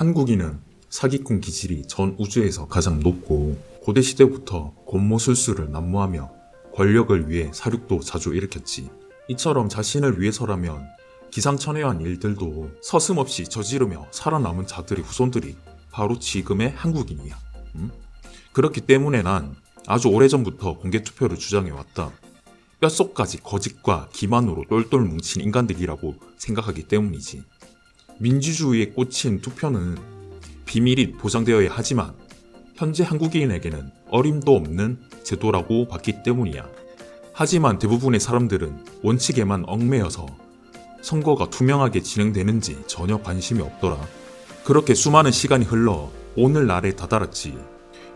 한국인은 사기꾼 기질이 전 우주에서 가장 높고 고대 시대부터 권모술수를 난무하며 권력을 위해 사륙도 자주 일으켰지. 이처럼 자신을 위해서라면 기상천외한 일들도 서슴없이 저지르며 살아남은 자들의 후손들이 바로 지금의 한국인이야. 그렇기 때문에 난 아주 오래전부터 공개투표를 주장해왔다. 뼛속까지 거짓과 기만으로 똘똘 뭉친 인간들이라고 생각하기 때문이지. 민주주의에 꽂힌 투표는 비밀이 보장되어야 하지만 현재 한국인에게는 어림도 없는 제도라고 봤기 때문이야. 하지만 대부분의 사람들은 원칙에만 얽매여서 선거가 투명하게 진행되는지 전혀 관심이 없더라. 그렇게 수많은 시간이 흘러 오늘날에 다다랐지.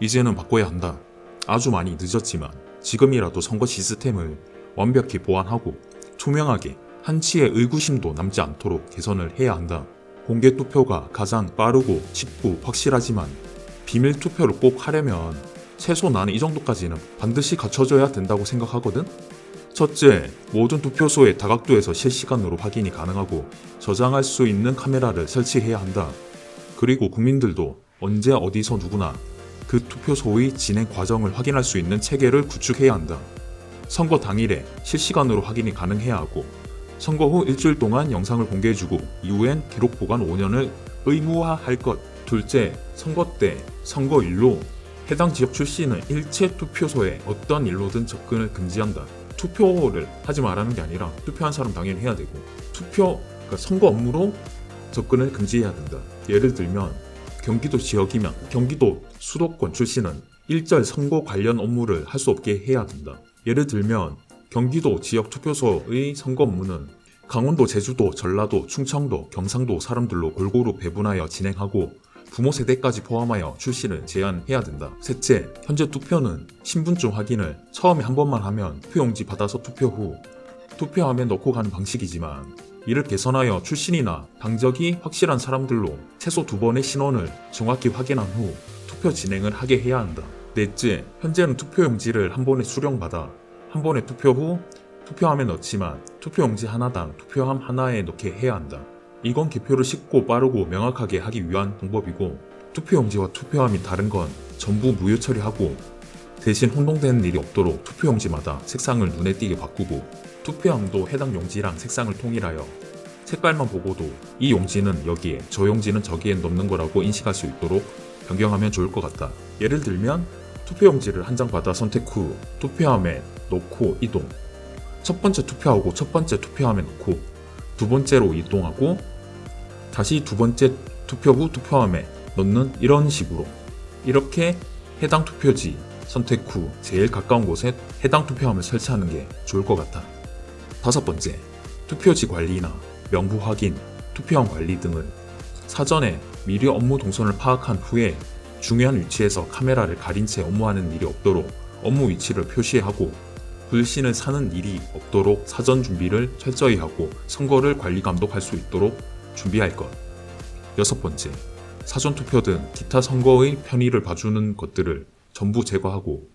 이제는 바꿔야 한다. 아주 많이 늦었지만 지금이라도 선거 시스템을 완벽히 보완하고 투명하게 한치의 의구심도 남지 않도록 개선을 해야 한다. 공개투표가 가장 빠르고 쉽고 확실하지만 비밀투표를 꼭 하려면 최소 나는 이 정도까지는 반드시 갖춰줘야 된다고 생각하거든? 첫째, 모든 투표소의 다각도에서 실시간으로 확인이 가능하고 저장할 수 있는 카메라를 설치해야 한다. 그리고 국민들도 언제 어디서 누구나 그 투표소의 진행 과정을 확인할 수 있는 체계를 구축해야 한다. 선거 당일에 실시간으로 확인이 가능해야 하고 선거 후 일주일 동안 영상을 공개해주고 이후엔 기록 보관 5년을 의무화할 것. 둘째, 선거 때 선거일로 해당 지역 출신은 일체 투표소에 어떤 일로든 접근을 금지한다. 투표를 하지 말라는 게 아니라 투표한 사람 당연히 해야 되고 그러니까 선거 업무로 접근을 금지해야 된다. 예를 들면 경기도 지역이면 경기도 수도권 출신은 일절 선거 관련 업무를 할 수 없게 해야 된다. 예를 들면 경기도 지역 투표소의 선거 업무는 강원도, 제주도, 전라도, 충청도, 경상도 사람들로 골고루 배분하여 진행하고 부모 세대까지 포함하여 출신을 제한해야 된다. 셋째, 현재 투표는 신분증 확인을 처음에 한 번만 하면 투표용지 받아서 투표 후 투표함에 넣고 가는 방식이지만 이를 개선하여 출신이나 당적이 확실한 사람들로 최소 2번의 신원을 정확히 확인한 후 투표 진행을 하게 해야 한다. 넷째, 현재는 투표용지를 한 번에 수령받아 한 번에 투표 후 투표함에 넣지만 투표용지 하나당 투표함 하나에 넣게 해야 한다. 이건 개표를 쉽고 빠르고 명확하게 하기 위한 방법이고 투표용지와 투표함이 다른 건 전부 무효 처리하고 대신 혼동되는 일이 없도록 투표용지마다 색상을 눈에 띄게 바꾸고 투표함도 해당 용지랑 색상을 통일하여 색깔만 보고도 이 용지는 여기에 저 용지는 저기에 넣는 거라고 인식할 수 있도록 변경하면 좋을 것 같다. 예를 들면 투표용지를 한 장 받아 선택 후 투표함에 넣고 이동, 첫 번째 투표하고 첫 번째 투표함에 넣고 두 번째로 이동하고 다시 두 번째 투표 후 투표함에 넣는 이런 식으로 이렇게 해당 투표지 선택 후 제일 가까운 곳에 해당 투표함을 설치하는 게 좋을 것 같아. 다섯 번째, 투표지 관리나 명부 확인, 투표함 관리 등을 사전에 미리 업무 동선을 파악한 후에 중요한 위치에서 카메라를 가린 채 업무하는 일이 없도록 업무 위치를 표시하고 불신을 사는 일이 없도록 사전 준비를 철저히 하고 선거를 관리 감독할 수 있도록 준비할 것. 여섯 번째, 사전투표 등 기타 선거의 편의를 봐주는 것들을 전부 제거하고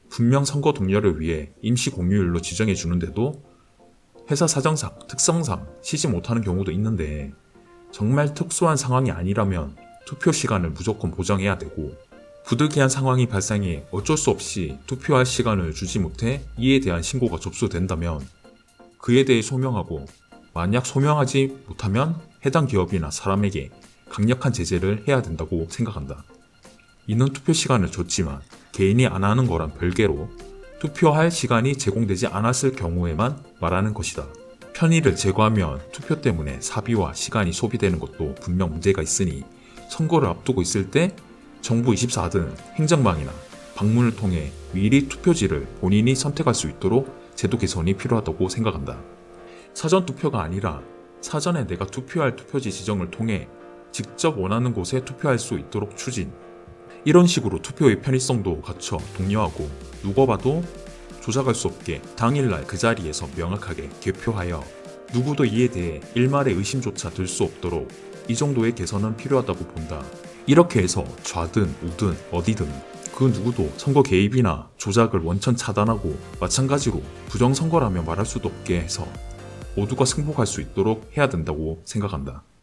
분명 선거 동료를 위해 임시 공휴일로 지정해 주는데도 회사 사정상, 특성상 쉬지 못하는 경우도 있는데 정말 특수한 상황이 아니라면 투표 시간을 무조건 보장해야 되고 부득이한 상황이 발생해 어쩔 수 없이 투표할 시간을 주지 못해 이에 대한 신고가 접수된다면 그에 대해 소명하고 만약 소명하지 못하면 해당 기업이나 사람에게 강력한 제재를 해야 된다고 생각한다. 이는 투표 시간을 줬지만 개인이 안 하는 거란 별개로 투표할 시간이 제공되지 않았을 경우에만 말하는 것이다. 편의를 제거하면 투표 때문에 사비와 시간이 소비되는 것도 분명 문제가 있으니 선거를 앞두고 있을 때 정부 24등 행정망이나 방문을 통해 미리 투표지를 본인이 선택할 수 있도록 제도 개선이 필요하다고 생각한다. 사전 투표가 아니라 사전에 내가 투표할 투표지 지정을 통해 직접 원하는 곳에 투표할 수 있도록 추진. 이런 식으로 투표의 편의성도 갖춰 독려하고 누가 봐도 조작할 수 없게 당일날 그 자리에서 명확하게 개표하여 누구도 이에 대해 일말의 의심조차 들 수 없도록 이 정도의 개선은 필요하다고 본다. 이렇게 해서 좌든 우든 어디든 그 누구도 선거 개입이나 조작을 원천 차단하고 마찬가지로 부정선거라며 말할 수도 없게 해서 모두가 승복할 수 있도록 해야 된다고 생각한다.